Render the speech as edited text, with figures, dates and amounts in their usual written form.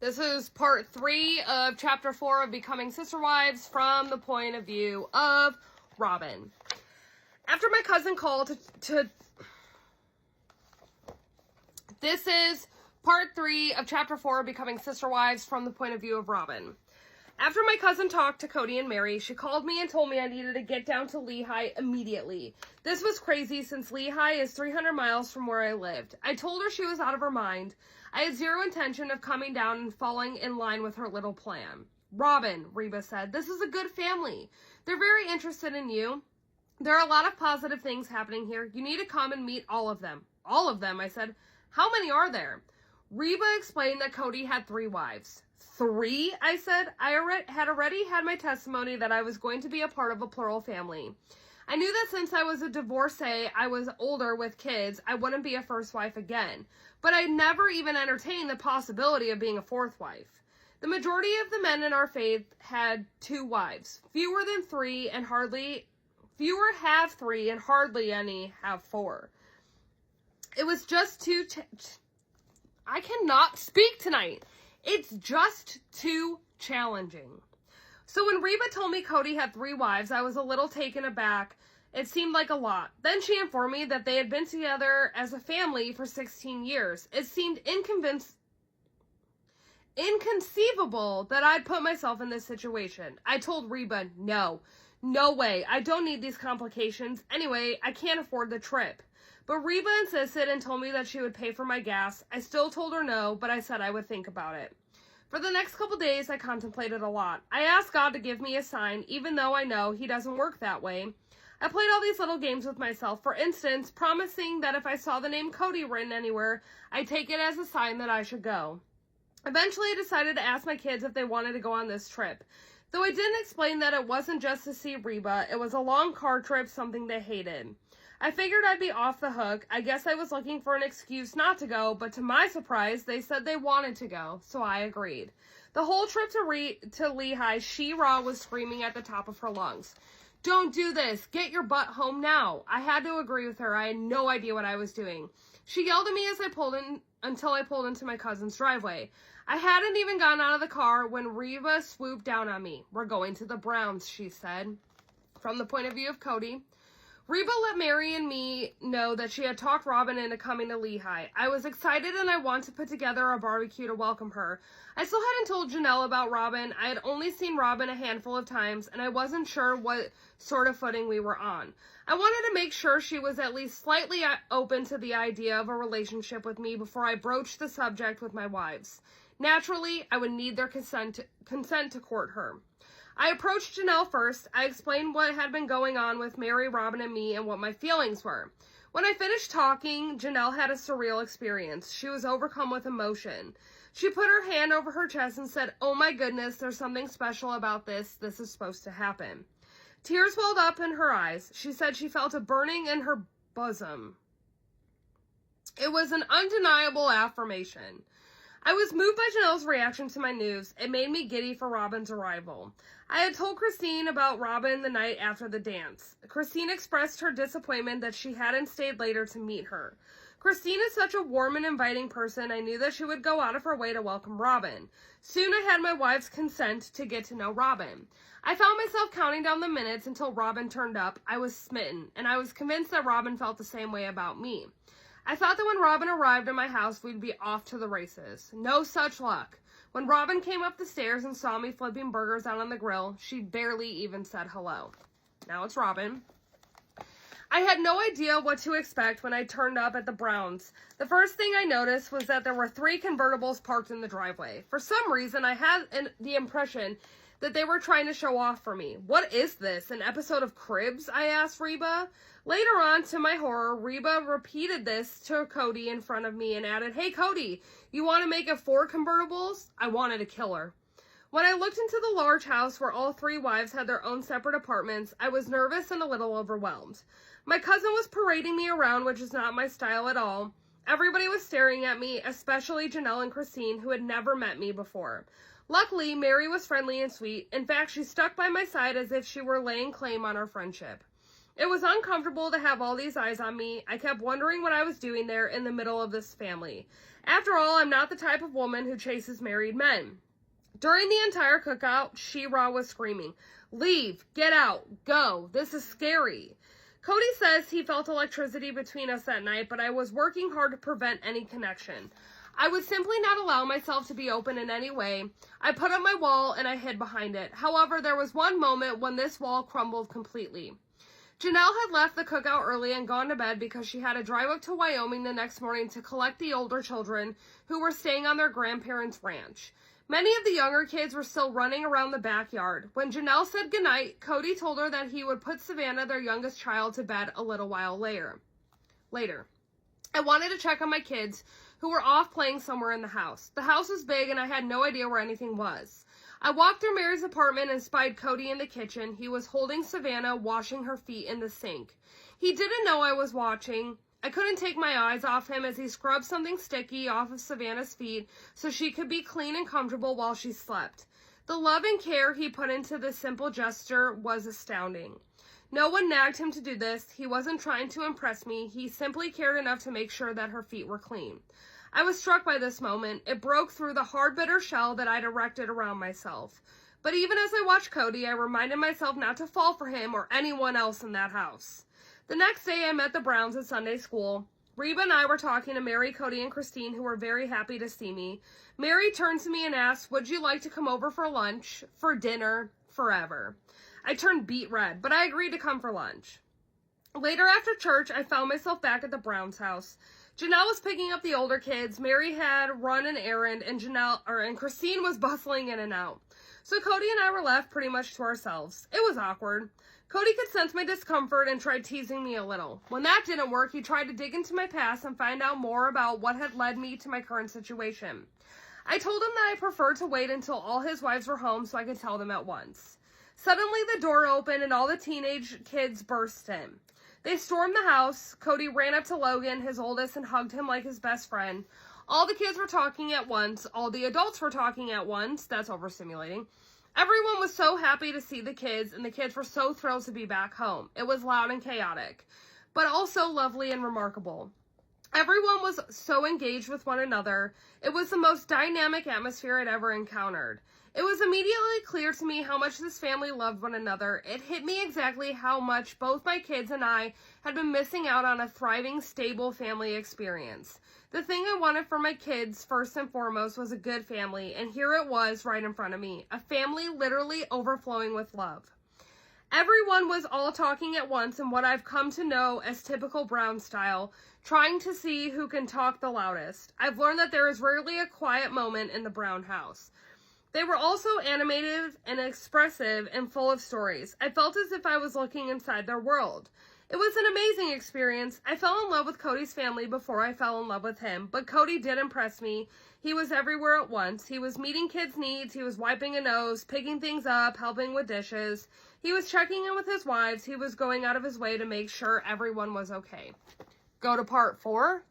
This is part 3 of chapter 4 of Becoming Sister Wives from the point of view of Robin. After my cousin called This is part 3 of chapter 4 of Becoming Sister Wives from the point of view of Robin. After my cousin talked to Cody and Mary, she called me and told me I needed to get down to Lehi immediately. This was crazy since Lehi is 300 miles from where I lived. I told her she was out of her mind. I had zero intention of coming down and falling in line with her little plan. Robin, Reba said, this is a good family. They're very interested in you. There are a lot of positive things happening here. You need to come and meet all of them. All of them, I said. How many are there? Reba explained that Cody had 3 wives. 3, I said. I had already had my testimony that I was going to be a part of a plural family. I knew that since I was a divorcee, I was older with kids, I wouldn't be a first wife again. But I never even entertained the possibility of being a 4th wife. The majority of the men in our faith had 2 wives. Fewer have 3 and hardly any have 4. It was just too... I cannot speak tonight. It's just too challenging. So when Reba told me Cody had 3 wives, I was a little taken aback. It seemed like a lot. Then she informed me that they had been together as a family for 16 years. It seemed inconceivable that I'd put myself in this situation. I told Reba, no way. I don't need these complications. Anyway, I can't afford the trip. But Reba insisted and told me that she would pay for my gas. I still told her no, but I said I would think about it. For the next couple days, I contemplated a lot. I asked God to give me a sign, even though I know He doesn't work that way. I played all these little games with myself, for instance, promising that if I saw the name Cody written anywhere, I'd take it as a sign that I should go. Eventually, I decided to ask my kids if they wanted to go on this trip. Though I didn't explain that it wasn't just to see Reba, it was a long car trip, something they hated. I figured I'd be off the hook. I guess I was looking for an excuse not to go, but to my surprise, they said they wanted to go, so I agreed. The whole trip to Lehi, She-Ra was screaming at the top of her lungs. Don't do this. Get your butt home now. I had to agree with her. I had no idea what I was doing. She yelled at me as until I pulled into my cousin's driveway. I hadn't even gotten out of the car when Reba swooped down on me. We're going to the Browns, she said. From the point of view of Cody, Reba let Mary and me know that she had talked Robin into coming to Lehi. I was excited and I wanted to put together a barbecue to welcome her. I still hadn't told Janelle about Robin. I had only seen Robin a handful of times and I wasn't sure what sort of footing we were on. I wanted to make sure she was at least slightly open to the idea of a relationship with me before I broached the subject with my wives. Naturally, I would need their consent to court her. I approached Janelle first. I explained what had been going on with Mary, Robin, and me and what my feelings were. When I finished talking, Janelle had a surreal experience. She was overcome with emotion. She put her hand over her chest and said, "Oh my goodness, there's something special about this. This is supposed to happen." Tears welled up in her eyes. She said she felt a burning in her bosom. It was an undeniable affirmation. I was moved by Janelle's reaction to my news. It made me giddy for Robin's arrival. I had told Christine about Robin the night after the dance. Christine expressed her disappointment that she hadn't stayed later to meet her. Christine is such a warm and inviting person, I knew that she would go out of her way to welcome Robin. Soon I had my wife's consent to get to know Robin. I found myself counting down the minutes until Robin turned up. I was smitten, and I was convinced that Robin felt the same way about me. I thought that when Robin arrived at my house, we'd be off to the races. No such luck. When Robin came up the stairs and saw me flipping burgers out on the grill, she barely even said hello. Now it's Robin. I had no idea what to expect when I turned up at the Browns. The first thing I noticed was that there were 3 convertibles parked in the driveway. For some reason, I had the impression that they were trying to show off for me. What is this, an episode of Cribs? I asked Reba. Later on, to my horror, Reba repeated this to Cody in front of me and added, "Hey, Cody, you want to make it 4 convertibles?" I wanted to kill her. When I looked into the large house where all 3 wives had their own separate apartments, I was nervous and a little overwhelmed. My cousin was parading me around, which is not my style at all. Everybody was staring at me, especially Janelle and Christine, who had never met me before. Luckily, Mary was friendly and sweet. In fact, she stuck by my side as if she were laying claim on our friendship. It was uncomfortable to have all these eyes on me. I kept wondering what I was doing there in the middle of this family. After all, I'm not the type of woman who chases married men. During the entire cookout, She-Ra was screaming, "Leave! Get out! Go! This is scary!" Cody says he felt electricity between us that night, but I was working hard to prevent any connection. I would simply not allow myself to be open in any way. I put up my wall and I hid behind it. However, there was one moment when this wall crumbled completely. Janelle had left the cookout early and gone to bed because she had to drive up to Wyoming the next morning to collect the older children who were staying on their grandparents' ranch. Many of the younger kids were still running around the backyard. When Janelle said goodnight, Cody told her that he would put Savannah, their youngest child, to bed a little while later. I wanted to check on my kids, who were off playing somewhere in the house. The house was big and I had no idea where anything was. I walked through Mary's apartment and spied Cody in the kitchen. He was holding Savannah, washing her feet in the sink. He didn't know I was watching. I couldn't take my eyes off him as he scrubbed something sticky off of Savannah's feet so she could be clean and comfortable while she slept. The love and care he put into this simple gesture was astounding. No one nagged him to do this. He wasn't trying to impress me. He simply cared enough to make sure that her feet were clean. I was struck by this moment. It broke through the hard, bitter shell that I'd erected around myself. But even as I watched Cody, I reminded myself not to fall for him or anyone else in that house. The next day, I met the Browns at Sunday school. Reba and I were talking to Mary, Cody, and Christine, who were very happy to see me. Mary turned to me and asked, "Would you like to come over for lunch, for dinner, forever?" I turned beet red, but I agreed to come for lunch. Later after church, I found myself back at the Browns' house. Janelle was picking up the older kids, Mary had run an errand, and Christine was bustling in and out. So Cody and I were left pretty much to ourselves. It was awkward. Cody could sense my discomfort and tried teasing me a little. When that didn't work, he tried to dig into my past and find out more about what had led me to my current situation. I told him that I preferred to wait until all his wives were home so I could tell them at once. Suddenly the door opened and all the teenage kids burst in. They stormed the house. Cody ran up to Logan, his oldest, and hugged him like his best friend. All the kids were talking at once. All the adults were talking at once. That's overstimulating. Everyone was so happy to see the kids, and the kids were so thrilled to be back home. It was loud and chaotic, but also lovely and remarkable. Everyone was so engaged with one another. It was the most dynamic atmosphere I'd ever encountered. It was immediately clear to me how much this family loved one another. It hit me exactly how much both my kids and I had been missing out on a thriving, stable family experience. The thing I wanted for my kids, first and foremost, was a good family, and here it was right in front of me. A family literally overflowing with love. Everyone was all talking at once in what I've come to know as typical Brown style, trying to see who can talk the loudest. I've learned that there is rarely a quiet moment in the Brown house. They were also animated and expressive and full of stories. I felt as if I was looking inside their world. It was an amazing experience. I fell in love with Cody's family before I fell in love with him, but Cody did impress me. He was everywhere at once. He was meeting kids' needs. He was wiping a nose, picking things up, helping with dishes. He was checking in with his wives. He was going out of his way to make sure everyone was okay. Go to part 4.